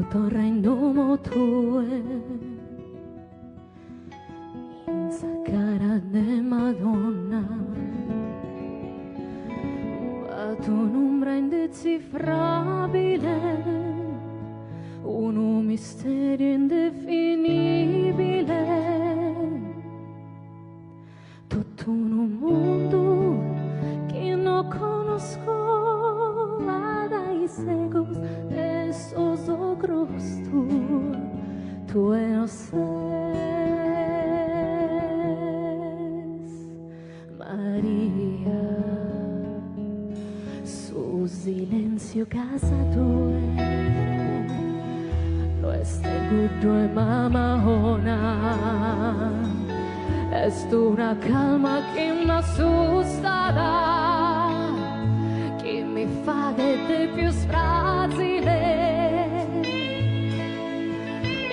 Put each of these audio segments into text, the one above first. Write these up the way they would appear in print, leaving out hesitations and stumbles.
torre in nome tue, in sa cara de Madonna, ma tu un'ombra indecifrabile, un misterio indefinibile, tutto un mondo che non conosco, dai secos de esos ogros tu no ses, María, su silencio casa tue, no es de gusto y mamahona, es una calma que me asustará, che mi fa vedere più fragile,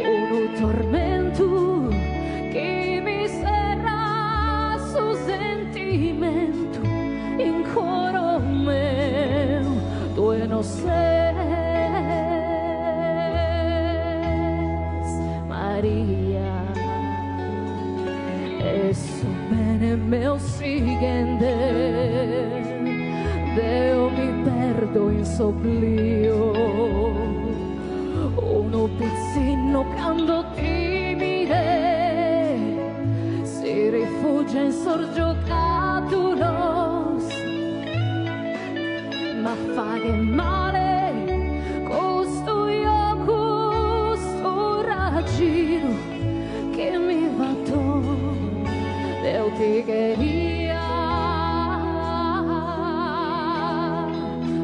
un tormento che mi serrà su sentimento in coro meu, tu no ses, Maria, e su bene meu siguiente, Deo mi perdo in soblio, uno pizzino quando timide si rifugia in sorgiocadulos, ma fa che male costo io costo raggiro che mi va to Deo ti queria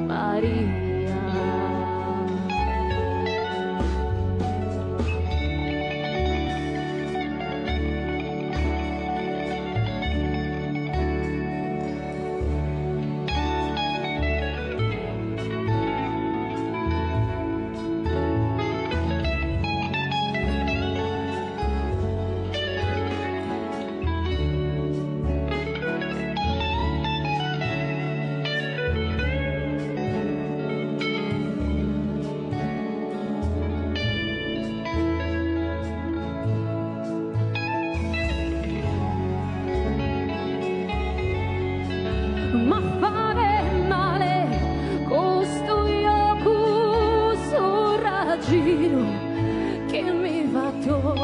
Maria. Ma fare male costo io cuso raggiro che mi va to